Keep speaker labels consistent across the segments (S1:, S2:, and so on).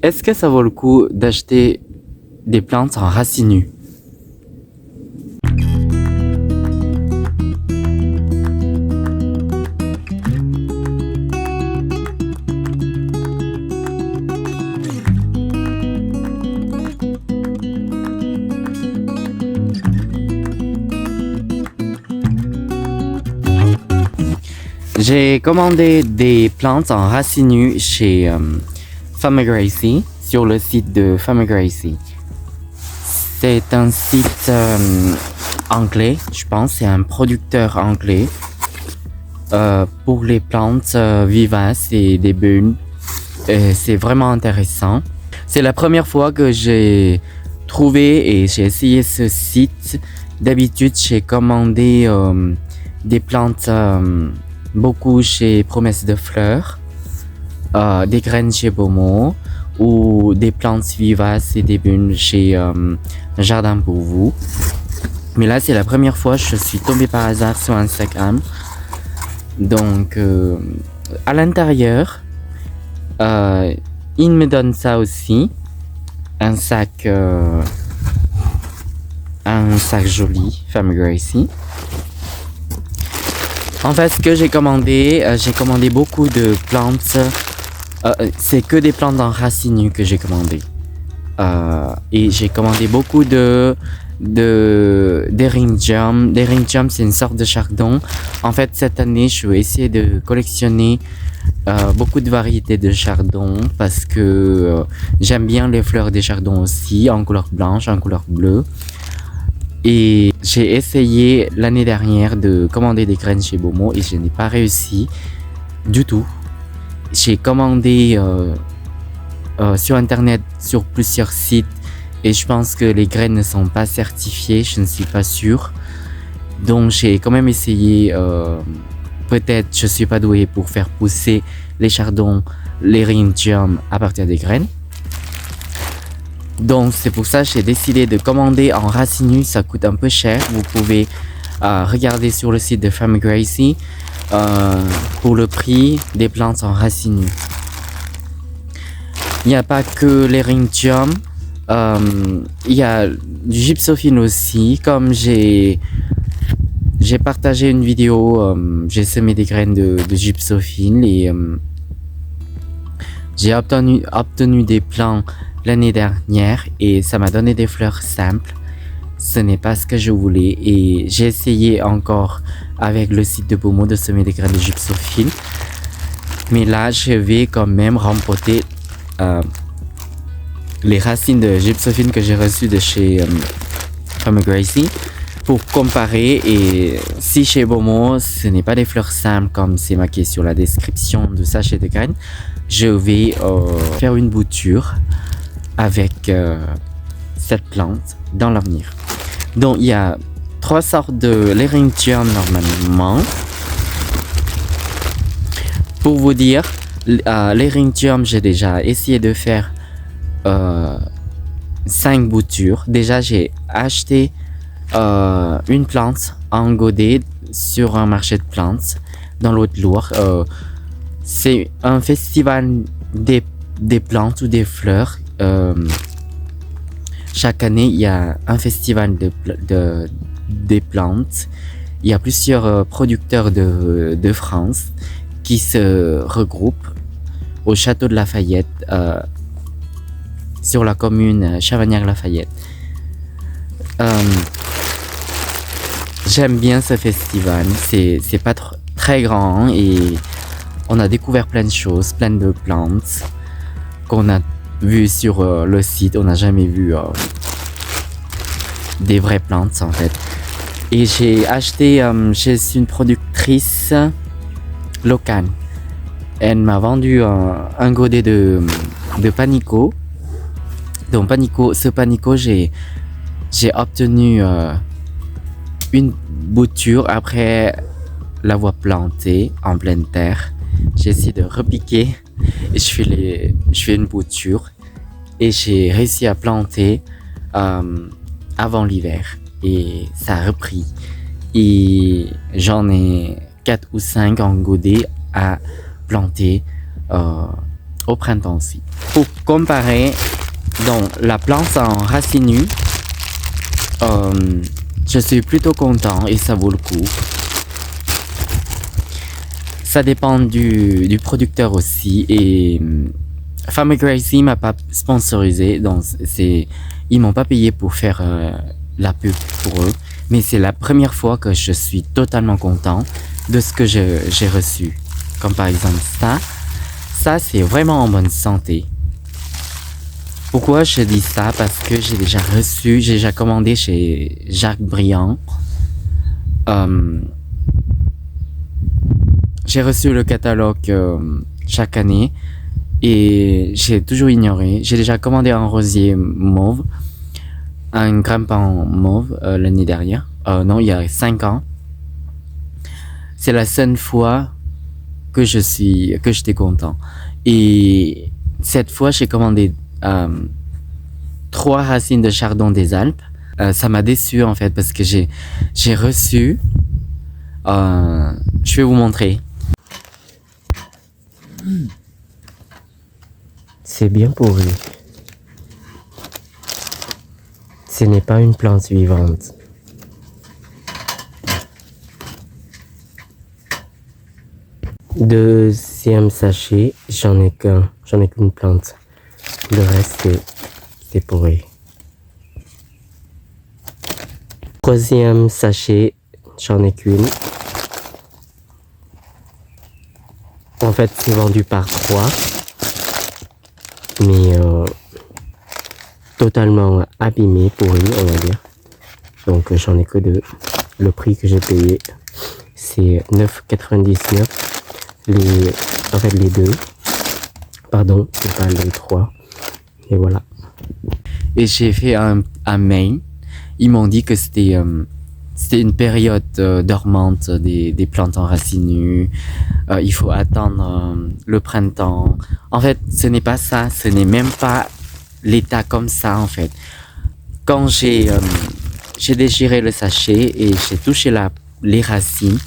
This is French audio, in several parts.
S1: est-ce que ça vaut le coup d'acheter des plantes en racines nues? J'ai commandé des plantes en racines nues chez Famagracie, sur le site de Famagracie. C'est un site anglais, je pense, c'est un producteur anglais pour les plantes vivaces et des bulbes. C'est vraiment intéressant. C'est la première fois que j'ai trouvé et j'ai essayé ce site. D'habitude, j'ai commandé des plantes beaucoup chez Promesse de Fleurs, des graines chez Bomo ou des plantes vivaces et des bulbes chez Jardin pour vous. Mais là, c'est la première fois que je suis tombé par hasard sur Instagram. Donc, à l'intérieur, il me donne ça aussi, un sac joli, Famagracie. En fait, ce que j'ai commandé beaucoup de plantes. C'est que des plantes en racines nues que j'ai commandé. Et j'ai commandé beaucoup d'Eryngium. L'Eryngium, c'est une sorte de chardon. En fait, cette année, je vais essayer de collectionner beaucoup de variétés de chardon parce que j'aime bien les fleurs des chardons aussi, en couleur blanche, en couleur bleue. Et j'ai essayé l'année dernière de commander des graines chez Bomo et je n'ai pas réussi du tout. J'ai commandé sur internet, sur plusieurs sites et je pense que les graines ne sont pas certifiées, je ne suis pas sûr. Donc j'ai quand même essayé, peut-être je suis pas doué pour faire pousser les chardons, l'Eryngium à partir des graines. Donc c'est pour ça que j'ai décidé de commander en racines nues, ça coûte un peu cher. Vous pouvez regarder sur le site de Famagracie pour le prix des plantes en racines nues. Il n'y a pas que l'Eryngium, il y a du gypsophile aussi. Comme j'ai partagé une vidéo, j'ai semé des graines de gypsophile et j'ai obtenu des plants l'année dernière et ça m'a donné des fleurs simples. Ce n'est pas ce que je voulais et j'ai essayé encore avec le site de Bomo de semer des graines de gypsophile. Mais là, je vais quand même rempoter les racines de gypsophile que j'ai reçues de chez Famagracie pour comparer. Et si chez Bomo, ce n'est pas des fleurs simples comme c'est marqué sur la description de sachet de graines, je vais faire une bouture avec cette plante dans l'avenir. Donc il y a 3 sortes de l'Eryngium normalement. Pour vous dire, l'Eryngium, j'ai déjà essayé de faire 5 boutures. Déjà j'ai acheté une plante en godet sur un marché de plantes dans l'Haute-Loire. C'est un festival des plantes ou des fleurs. Chaque année, il y a un festival des plantes. Il y a plusieurs producteurs de France qui se regroupent au château de Lafayette, sur la commune Chavagnac-Lafayette. J'aime bien ce festival. C'est pas très grand et on a découvert plein de choses, plein de plantes qu'on a vu sur le site. On n'a jamais vu des vraies plantes en fait. Et j'ai acheté chez une productrice locale. Elle m'a vendu un godet de panico. Donc ce panico, j'ai obtenu une bouture après l'avoir planté en pleine terre. J'ai essayé de repiquer et je fais une bouture et j'ai réussi à planter avant l'hiver et ça a repris et j'en ai 4 ou 5 en godet à planter au printemps aussi. Pour comparer, donc la plante en racines nues, je suis plutôt content et ça vaut le coup. Ça dépend du producteur aussi et Famagracy m'a pas sponsorisé, donc ils m'ont pas payé pour faire la pub pour eux, mais c'est la première fois que je suis totalement content de ce que j'ai reçu. Comme par exemple ça c'est vraiment en bonne santé. Pourquoi je dis ça? Parce que j'ai déjà commandé chez Jacques Briand. J'ai reçu le catalogue chaque année et j'ai toujours ignoré. J'ai déjà commandé un rosier mauve, un grimpant mauve l'année dernière. Non, il y a 5 ans. C'est la seule fois que j'étais content. Et cette fois, j'ai commandé 3 racines de chardon des Alpes. Ça m'a déçu en fait parce que j'ai reçu. Je vais vous montrer.
S2: C'est bien pourri. Ce n'est pas une plante vivante. Deuxième sachet, j'en ai qu'une plante. Le reste, c'est pourri. Troisième sachet, j'en ai qu'une. En fait, c'est vendu par 3. Mais totalement abîmé, pourri, on va dire. Donc j'en ai que 2. Le prix que j'ai payé, c'est 9,99. Les 2. Pardon, c'est pas les 3. Et voilà.
S1: Et j'ai fait un mail. Ils m'ont dit que c'était une période dormante des plantes en racines nues. Il faut attendre le printemps. En fait, ce n'est pas ça. Ce n'est même pas l'état comme ça, en fait. Quand j'ai déchiré le sachet et j'ai touché les racines,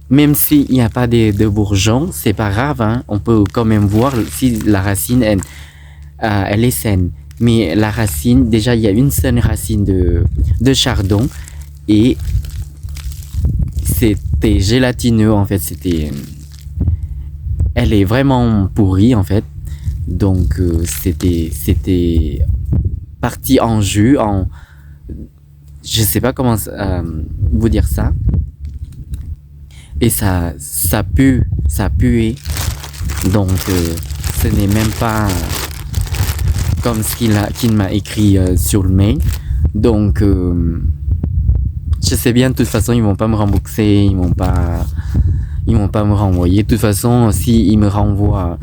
S1: même s'il n'y a pas de bourgeons, c'est pas grave. Hein, on peut quand même voir si la racine, elle est saine. Mais la racine, déjà, il y a une seule racine de chardon. Et c'était gélatineux en fait, elle est vraiment pourrie en fait, donc c'était parti en jus, je sais pas comment vous dire ça, et ça puait, donc ce n'est même pas comme ce qu'il m'a écrit sur le mail, donc je sais bien, de toute façon, ils vont pas me rembourser, ils vont pas me renvoyer. De toute façon, si ils me renvoient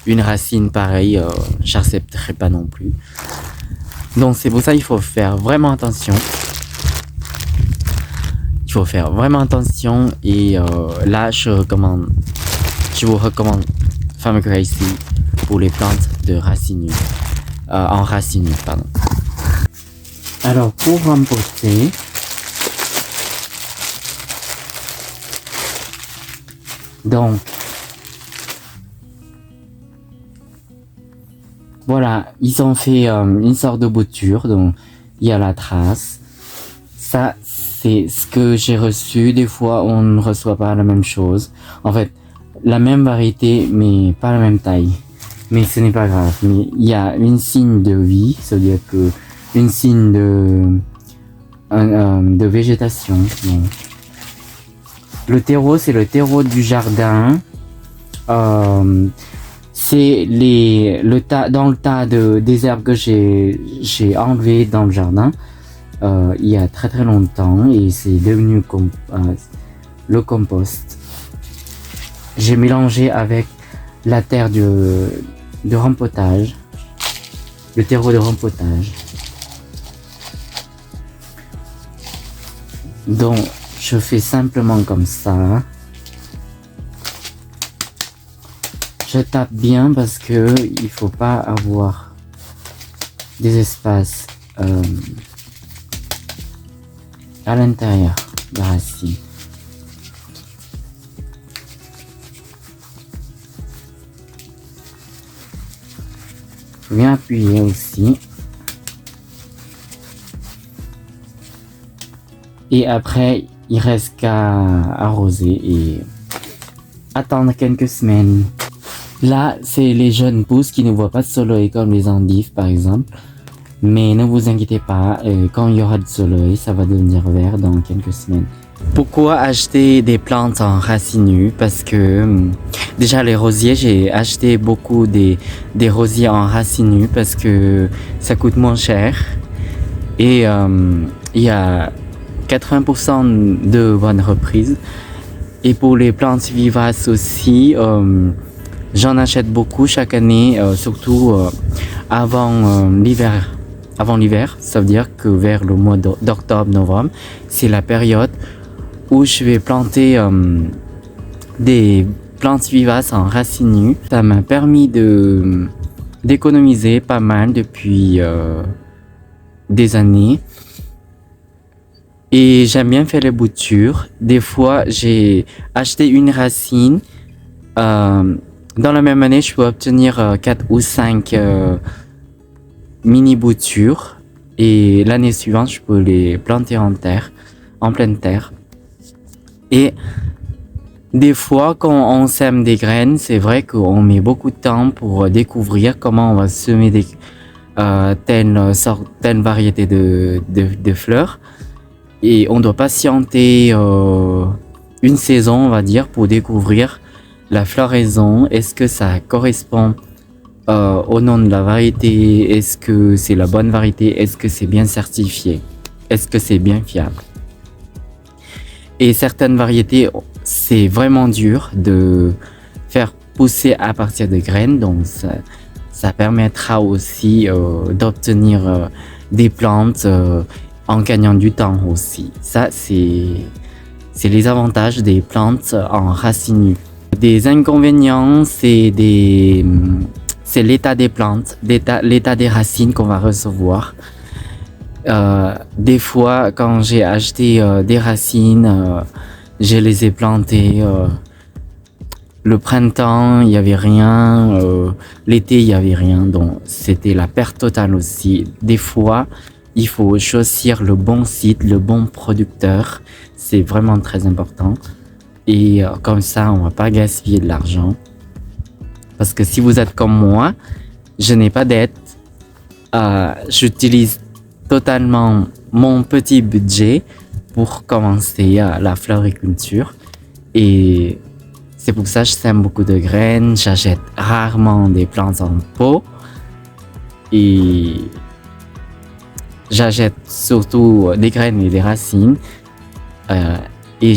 S1: une racine pareille, j'accepterai pas non plus. Donc c'est pour ça qu'il faut faire vraiment attention. Il faut faire vraiment attention et là je vous recommande Famagracy pour les plantes de racines nues, en racines nues, pardon. Alors pour rempoter. Donc, voilà, ils ont fait une sorte de bouture, donc il y a la trace. Ça, c'est ce que j'ai reçu. Des fois, on ne reçoit pas la même chose. En fait, la même variété, mais pas la même taille. Mais ce n'est pas grave. Mais il y a une signe de vie, c'est-à-dire que une signe de végétation. Donc, le terreau, c'est le terreau du jardin. C'est dans le tas des herbes que j'ai enlevé dans le jardin il y a très très longtemps et c'est devenu le compost. J'ai mélangé avec la terre de rempotage, le terreau de rempotage. Donc je fais simplement comme ça. Je tape bien parce que il faut pas avoir des espaces à l'intérieur de la racine. Faut bien appuyer aussi. Et après, il reste qu'à arroser et attendre quelques semaines. Là, c'est les jeunes pousses qui ne voient pas de soleil comme les endives par exemple. Mais ne vous inquiétez pas, quand il y aura du soleil, ça va devenir vert dans quelques semaines. Pourquoi acheter des plantes en racines nues? Parce que déjà les rosiers, j'ai acheté beaucoup des rosiers en racines nues parce que ça coûte moins cher. Et il y a 80% de bonnes reprises. Et pour les plantes vivaces aussi, j'en achète beaucoup chaque année, surtout avant l'hiver. Avant l'hiver, ça veut dire que vers le mois d'octobre, novembre, c'est la période où je vais planter des plantes vivaces en racines nues. Ça m'a permis d'économiser pas mal depuis des années. Et j'aime bien faire les boutures. Des fois, j'ai acheté une racine. Dans la même année, je peux obtenir 4 ou 5 mini boutures. Et l'année suivante, je peux les planter en terre, en pleine terre. Et des fois, quand on sème des graines, c'est vrai qu'on met beaucoup de temps pour découvrir comment on va semer telle variété de fleurs. Et on doit patienter une saison, on va dire, pour découvrir la floraison. Est-ce que ça correspond au nom de la variété? Est-ce que c'est la bonne variété? Est-ce que c'est bien certifié? Est-ce que c'est bien fiable? Et certaines variétés, c'est vraiment dur de faire pousser à partir de graines. Donc, ça permettra aussi d'obtenir des plantes en gagnant du temps aussi. Ça, c'est les avantages des plantes en racines nues. Des inconvénients, c'est l'état des plantes, l'état des racines qu'on va recevoir. Des fois, quand j'ai acheté des racines, je les ai plantées. Le printemps, il n'y avait rien. L'été, il n'y avait rien. Donc, c'était la perte totale aussi. Des fois, il faut choisir le bon site, le bon producteur. C'est vraiment très important. Et comme ça, on ne va pas gaspiller de l'argent. Parce que si vous êtes comme moi, je n'ai pas d'aide. J'utilise totalement mon petit budget pour commencer la floriculture. Et c'est pour ça que je sème beaucoup de graines. J'achète rarement des plantes en pot. Et j'achète surtout des graines et des racines. Et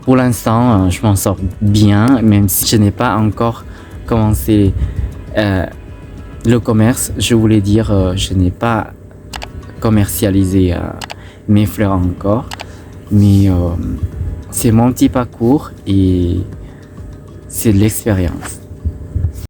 S1: pour l'instant, je m'en sors bien, même si je n'ai pas encore commencé le commerce. Je voulais dire, je n'ai pas commercialisé mes fleurs encore, mais c'est mon petit parcours et c'est de l'expérience.